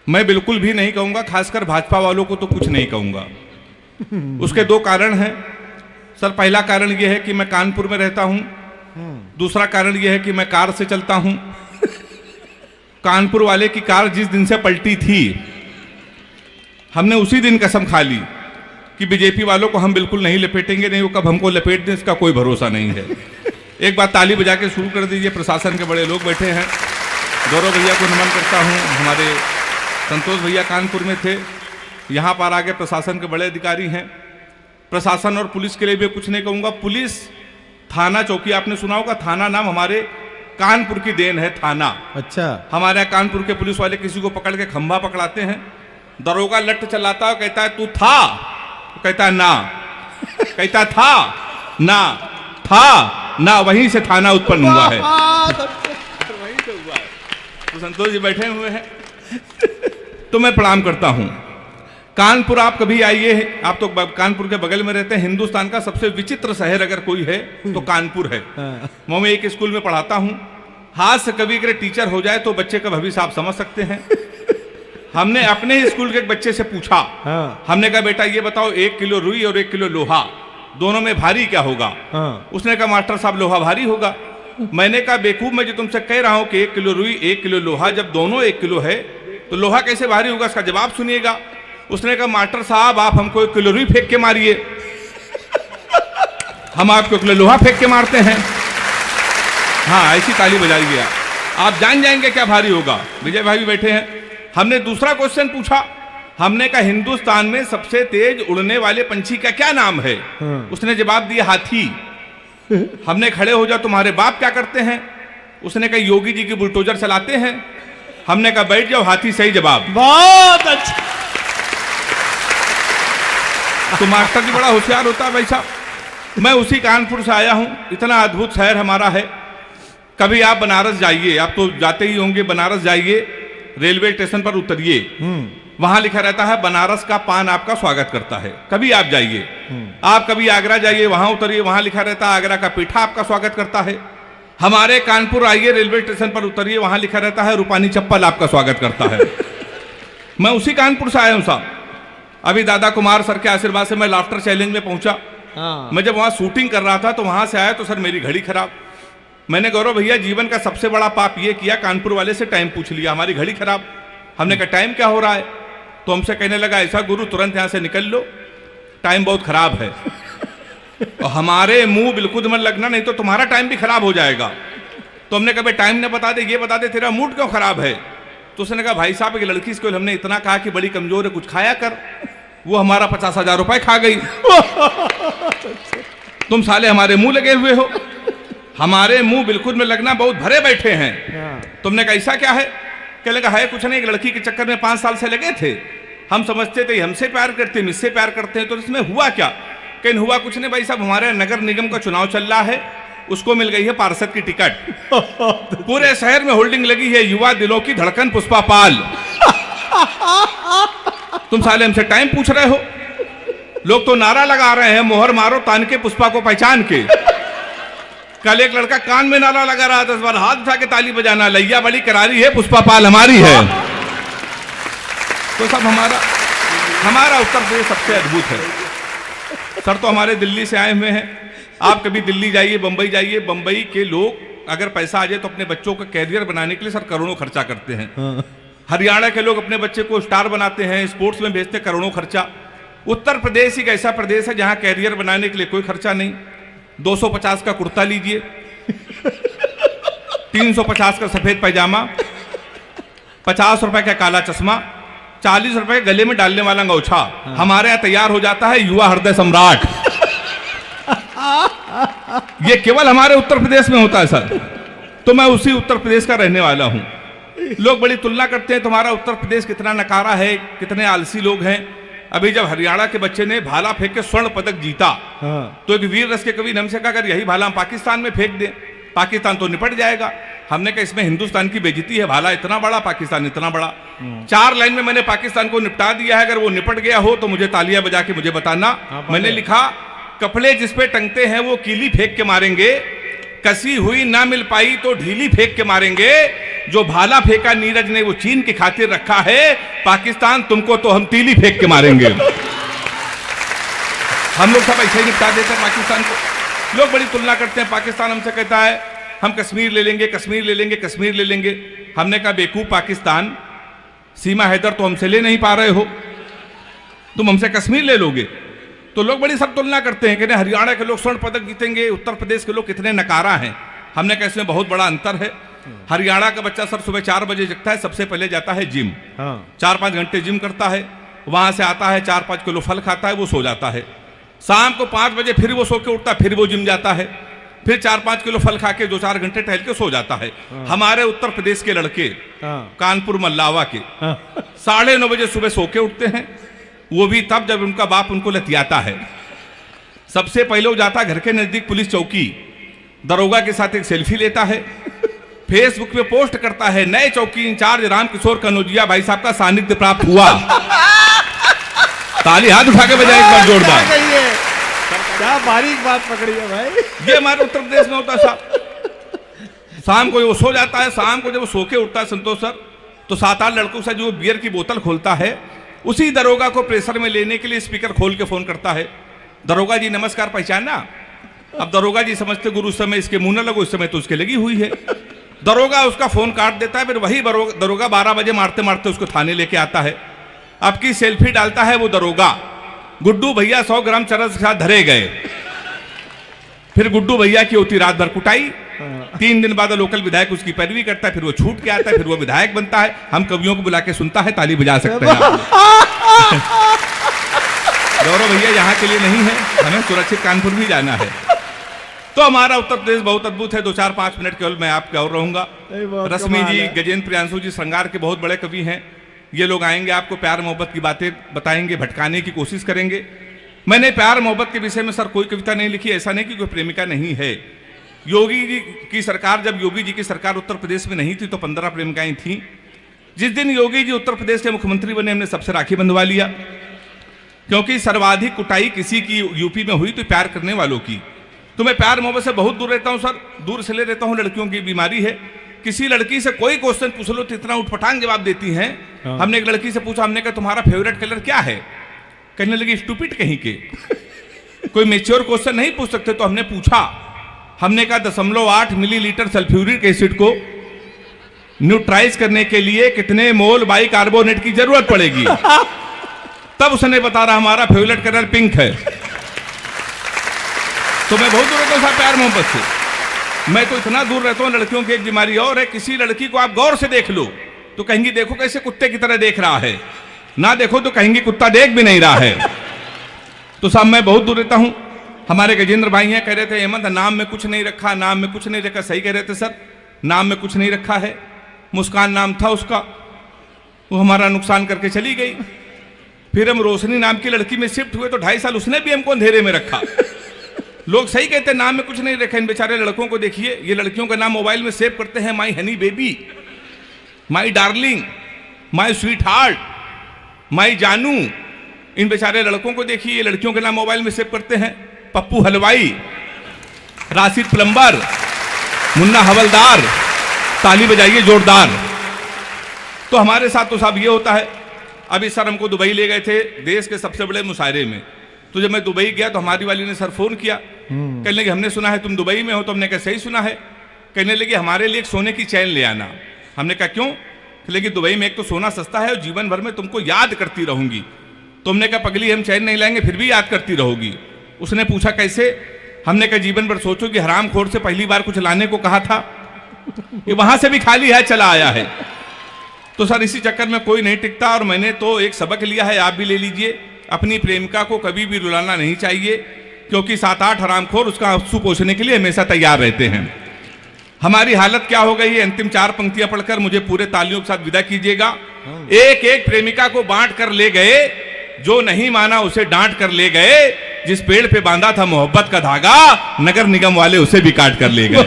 मैं बिल्कुल भी नहीं कहूंगा, खासकर भाजपा वालों को तो कुछ नहीं कहूंगा। उसके दो कारण हैं सर। पहला कारण यह है कि मैं कानपुर में रहता हूं, दूसरा कारण यह है कि मैं कार से चलता हूं। कानपुर वाले की कार जिस दिन से पलटी थी, हमने उसी दिन कसम खा ली कि बीजेपी वालों को हम बिल्कुल नहीं लपेटेंगे, नहीं वो कब हमको लपेट दें इसका कोई भरोसा नहीं है। एक बात ताली बजा के शुरू कर दीजिए। प्रशासन के बड़े लोग बैठे हैं, गौरव भैया को नमन करता हूं। हमारे संतोष भैया कानपुर में थे, यहाँ पर आगे प्रशासन के बड़े अधिकारी हैं। प्रशासन और पुलिस के लिए भी कुछ नहीं कहूँगा। पुलिस थाना चौकी, आपने सुना होगा, थाना नाम हमारे कानपुर की देन है, थाना। अच्छा। हमारे यहाँ कानपुर के पुलिस वाले किसी को पकड़ के खंभा पकड़ाते हैं, दरोगा लट चलाता है, कहता है तू था, तो कहता है ना, कहता था ना, था ना, वहीं से थाना उत्पन्न हुआ है। वहीं से हुआ है। तो संतोष जी बैठे हुए हैं, तो मैं प्रणाम करता हूं। कानपुर आप कभी आइए, आप तो कानपुर के बगल में रहते हैं। हिंदुस्तान का सबसे विचित्र शहर अगर कोई है तो कानपुर है। मैं एक स्कूल में पढ़ाता हूं। हाथ से कभी अगर टीचर हो जाए तो बच्चे का भविष्य आप समझ सकते हैं। हमने अपने ही स्कूल के एक बच्चे से पूछा, हमने कहा बेटा ये बताओ 1 किलो रुई और 1 किलो लोहा, दोनों में भारी क्या होगा? उसने कहा मास्टर साहब लोहा भारी होगा। मैंने कहा बेवकूफ, मैं जो तुमसे कह रहा हूं कि 1 किलो रुई 1 किलो लोहा, जब दोनों 1 किलो है तो लोहा कैसे भारी होगा? इसका जवाब सुनिएगा। उसने कहा मास्टर साहब आप हमको 1 किलो रुई फेंक के मारिए, हम आपको 1 किलो लोहा फेंक के मारते हैं। हाँ, ऐसी ताली बजाइए, आप जान जाएंगे क्या भारी होगा। विजय भाई भी बैठे हैं। हमने दूसरा क्वेश्चन पूछा, हमने कहा हिंदुस्तान में सबसे तेज उड़ने वाले पंछी का क्या नाम है? उसने जवाब दिया हाथी। हमने खड़े हो जाओ, तुम्हारे बाप क्या करते हैं? उसने कहा योगी जी की बुलडोजर चलाते हैं। हमने कहा बैठ जाओ, हाथी सही जवाब। बहुत अच्छा। तो मास्टर जी बड़ा होशियार होता है भाई साहब। मैं उसी कानपुर से आया हूं, इतना अद्भुत शहर हमारा है। कभी आप बनारस जाइए, आप तो जाते ही होंगे, बनारस जाइए, रेलवे स्टेशन पर उतरिए, वहां लिखा रहता है बनारस का पान आपका स्वागत करता है। कभी आप जाइए, आप कभी आगरा जाइए, वहां उतरिए, वहां लिखा रहता है आगरा का पीठा आपका स्वागत करता है। हमारे कानपुर आइए, रेलवे स्टेशन पर उतरिए, वहां लिखा रहता है रूपानी चप्पल आपका स्वागत करता है। मैं उसी कानपुर से आया हूं साहब। अभी दादा कुमार सर के आशीर्वाद से मैं लाफ्टर चैलेंज में पहुंचा। मैं जब वहां शूटिंग कर रहा था तो वहां से आया तो सर मेरी घड़ी खराब। मैंने गौरव भैया जीवन का सबसे बड़ा पाप ये किया, कानपुर वाले से टाइम पूछ लिया, हमारी घड़ी खराब। हमने कहा टाइम क्या हो रहा है? तो हमसे कहने लगा ऐसा गुरु तुरंत यहां से निकल लो, टाइम बहुत खराब है। और हमारे मुंह बिल्कुल मत लगना, नहीं तो तुम्हारा टाइम भी खराब हो जाएगा। तो हमने कहा टाइम न बता दे, ये बता दे तेरा मूड क्यों खराब है? तो उसने कहा भाई साहब एक लड़की इसको हमने इतना कहा कि बड़ी कमजोर है, कुछ खाया कर, वो हमारा 50,000 रुपए खा गई। तुम साले हमारे मुंह लगे हुए हो, हमारे मुंह बिल्कुल में लगना, बहुत भरे बैठे हैं। तुमने कहा ऐसा क्या है? कहने लगा है कुछ नहीं, एक लड़की के चक्कर में 5 साल से लगे थे, हम समझते थे हमसे प्यार करते हैं, मुझसे प्यार करते हैं, तो इसमें हुआ क्या? कहीं हुआ कुछ नहीं भाई साहब, हमारे नगर निगम का चुनाव चल रहा है, उसको मिल गई है पार्षद की टिकट। पूरे शहर में होल्डिंग लगी है, युवा दिलों की धड़कन पुष्पा पाल। तुम साले हमसे टाइम पूछ रहे हो? लोग तो नारा लगा रहे हैं मोहर मारो तान के पुष्पा को पहचान के। कल एक लड़का कान में नारा लगा रहा था, इस बार हाथ उठा के ताली बजाना, लैया बड़ी करारी है, पुष्पा पाल हमारी है। तो सब हमारा उत्तर प्रदेश सबसे अद्भुत है सर। तो हमारे दिल्ली से आए हुए हैं, आप कभी दिल्ली जाइए, बंबई जाइए, बंबई के लोग अगर पैसा आ जाए तो अपने बच्चों का कैरियर बनाने के लिए सर करोड़ों खर्चा करते हैं। हरियाणा के लोग अपने बच्चे को स्टार बनाते हैं, स्पोर्ट्स में भेजते, करोड़ों खर्चा। उत्तर प्रदेश एक ऐसा प्रदेश है जहां कैरियर बनाने के लिए कोई खर्चा नहीं। 250 का कुर्ता लीजिए, 350 का सफेद पैजामा, 50 रुपए का काला चश्मा, 40 रुपए गले में डालने वाला अंगोछा। हमारे यहाँ तैयार हो जाता है युवा हृदय सम्राट। ये केवल हमारे उत्तर प्रदेश में होता है सर। तो मैं उसी उत्तर प्रदेश का रहने वाला हूं। लोग बड़ी तुलना करते हैं तुम्हारा उत्तर प्रदेश कितना नकारा है, कितने आलसी लोग हैं। अभी जब हरियाणा के बच्चे ने भाला फेंक के स्वर्ण पदक जीता, तो एक वीर रस के कवि ने हमसे कहा अगर यही भाला हम पाकिस्तान में फेंक दें, पाकिस्तान तो निपट जाएगा। हमने कहा इसमें हिंदुस्तान की बेइज्जती है, भाला इतना बड़ा, पाकिस्तान इतना बड़ा। 4 लाइन में मैंने पाकिस्तान को निपटा दिया है। अगर वो निपट गया हो तो मुझे तालियां बजा के मुझे बताना। मैंने लिखा कपड़े जिस पे टंगते हैं वो कीली फेंक के मारेंगे, कसी हुई ना मिल पाई तो ढीली फेंक के मारेंगे, जो भाला फेंका नीरज ने वो चीन की खातिर रखा है, पाकिस्तान तुमको तो हम तीली फेंक के मारेंगे। हम लोग सब ऐसे ही निपटा देते हैं पाकिस्तान को। लोग बड़ी तुलना करते हैं, पाकिस्तान हमसे कहता है हम कश्मीर ले लेंगे, कश्मीर ले लेंगे, कश्मीर ले लेंगे। हमने कहा बेवकूफ पाकिस्तान, सीमा हैदर तो हमसे ले नहीं पा रहे हो, तुम हमसे कश्मीर ले लोगे। तो लोग बड़ी सब तुलना करते हैं कि नहीं हरियाणा के लोग स्वर्ण पदक जीतेंगे, उत्तर प्रदेश के लोग कितने नकारा हैं। हमने कहा इसमें बहुत बड़ा अंतर है। हरियाणा का बच्चा सर सुबह 4 बजे जगता है, सबसे पहले जाता है जिम, 4-5 घंटे जिम करता है, वहां से आता है 4-5 किलो फल खाता है, वो सो जाता है। शाम को 5 बजे फिर वो सो के उठता है, फिर वो जिम जाता है, फिर 4-5 किलो फल खा के 2-4 घंटे टहल के सो जाता है। हमारे उत्तर प्रदेश के लड़के कानपुर मल्लावा के 9:30 बजे सुबह सो के उठते हैं, वो भी तब जब उनका बाप उनको लतियाता है। सबसे पहले वो जाता घर के नजदीक पुलिस चौकी, दरोगा के साथ एक सेल्फी लेता है, फेसबुक पे पोस्ट करता है नए चौकी इंचार्ज रामकिशोर कनौजिया भाई साहब का सानिध्य प्राप्त हुआ। ताली हाथ उठा के बजाय एक बार जोरदार। क्या बारीक बात पकड़ी है भाई। ये हमारे उत्तर प्रदेश में होता साहब। शाम को वो सो जाता है, शाम को जब वो सो के उठता है संतोष सर, तो 7-8 लड़कों से जो बियर की बोतल खोलता है, उसी दरोगा को प्रेशर में लेने के लिए स्पीकर खोल के फोन करता है, दरोगा जी नमस्कार, पहचाना? अब दरोगा जी समझते गुरु उस समय इसके मुंह न लगो, इस समय तो उसके लगी हुई है। दरोगा उसका फोन काट देता है, फिर वही दरोगा 12 बजे मारते मारते उसको थाने लेके आता है। अब की सेल्फी डालता है वो दरोगा, गुड्डू भैया 100 ग्राम चरस के साथ धरे गए। फिर गुड्डू भैया की होती रात भर कुटाई। 3 दिन बाद लोकल विधायक उसकी पैरवी करता है, फिर वो छूट के आता है, फिर वो विधायक बनता है। हम कवियों को बुला के सुनता है, ताली बजा सकते हैं। गौरव भैया यहाँ के लिए नहीं है, हमें सुरक्षित कानपुर भी जाना है। तो हमारा उत्तर प्रदेश बहुत अद्भुत है। 2-4-5 मिनट केवल मैं आपके और रहूंगा। रश्मि जी, गजेंद्र प्रियांशु जी श्रृंगार के बहुत बड़े कवि हैं। ये लोग आएंगे, आपको प्यार मोहब्बत की बातें बताएंगे, भटकाने की कोशिश करेंगे। मैंने प्यार मोहब्बत के विषय में सर कोई कविता नहीं लिखी, ऐसा नहीं कि कोई प्रेमिका नहीं है। योगी जी की सरकार, जब योगी जी की सरकार उत्तर प्रदेश में नहीं थी तो 15 प्रेमिकाएं थीं। जिस दिन योगी जी उत्तर प्रदेश के मुख्यमंत्री बने, हमने सबसे राखी बंधवा लिया, क्योंकि सर्वाधिक कुटाई किसी की यूपी में हुई तो प्यार करने वालों की। तो मैं प्यार मोहब्बत से बहुत दूर रहता हूं सर, दूर से ले रहता हूं। लड़कियों की बीमारी है, किसी लड़की से कोई क्वेश्चन पूछ लो तो इतना उठपटांग जवाब देती हैं। हमने एक लड़की से पूछा, हमने कहा तुम्हारा फेवरेट कलर क्या है? कहने लगी स्टूपिड कहीं के, कोई मेच्योर क्वेश्चन नहीं पूछ सकते। तो हमने पूछा, हमने कहा 0.8 मिलीलीटर सल्फ्यूरिक एसिड को न्यूट्राइज करने के लिए कितने मोल बाइकार्बोनेट की जरूरत पड़ेगी? तब उसने बता रहा हमारा फेवरेट कलर पिंक है। तो मैं बहुत दूर रहता हूं प्यार मोहब्बत से। मैं तो इतना दूर रहता हूं। लड़कियों की एक बीमारी और है, किसी लड़की को आप गौर से देख लो तो कहेंगी देखो कैसे कुत्ते की तरह देख रहा है, ना देखो तो कहेंगी कुत्ता देख भी नहीं रहा है। तो साहब मैं बहुत दूर रहता हूं। हमारे गजेंद्र भाई हैं, कह रहे थे हेमंत नाम में कुछ नहीं रखा, नाम में कुछ नहीं रखा। सही कह रहे थे सर, नाम में कुछ नहीं रखा है। मुस्कान नाम था उसका, वो हमारा नुकसान करके चली गई। फिर हम रोशनी नाम की लड़की में शिफ्ट हुए तो 2.5 साल उसने भी हमको अंधेरे में रखा। लोग सही कहते हैं नाम में कुछ नहीं रखा। इन बेचारे लड़कों को देखिए, ये लड़कियों का नाम मोबाइल में सेव करते हैं, my honey baby, my darling, my sweet heart, my जानू। इन बेचारे लड़कों को देखिए, ये लड़कियों के नाम मोबाइल में सेव करते हैं। पप्पू हलवाई, राशिद प्लम्बर, मुन्ना हवलदार। ताली बजाइए जोरदार। तो हमारे साथ तो साहब ये होता है। अभी सर हमको दुबई ले गए थे देश के सबसे बड़े मुशायरे में। तो जब मैं दुबई गया तो हमारी वाली ने सर फोन किया, कहने लगे हमने सुना है तुम दुबई में हो। तो हमने कहा सही सुना है। कहने लगे हमारे लिए एक सोने की चैन ले आना। हमने कहा क्यों? लेकिन दुबई में एक तो सोना सस्ता है और जीवन भर में तुमको याद करती रहूंगी। तो हमने कहा पगली हम चैन नहीं लाएंगे फिर भी याद करती रहोगी। उसने पूछा कैसे? हमने कहा जीवन भर सोचो कि हरामखोर से पहली बार कुछ लाने को कहा था, ये वहां से भी खाली है चला आया है। तो सर इसी चक्कर में कोई नहीं टिकता। और मैंने तो एक सबक लिया है, आप भी ले लीजिए। अपनी प्रेमिका को कभी भी रुलाना नहीं चाहिए, क्योंकि 7-8 हरामखोर उसका आंसू पोंछने के लिए हमेशा तैयार रहते हैं। हमारी हालत क्या हो गई है? अंतिम 4 पंक्तियां पढ़कर मुझे पूरे तालियों के साथ विदा कीजिएगा। एक एक प्रेमिका को बांट कर ले गए, जो नहीं माना उसे डांट कर ले गए। जिस पेड़ पे बांधा था मोहब्बत का धागा, नगर निगम वाले उसे भी काट कर ले गए।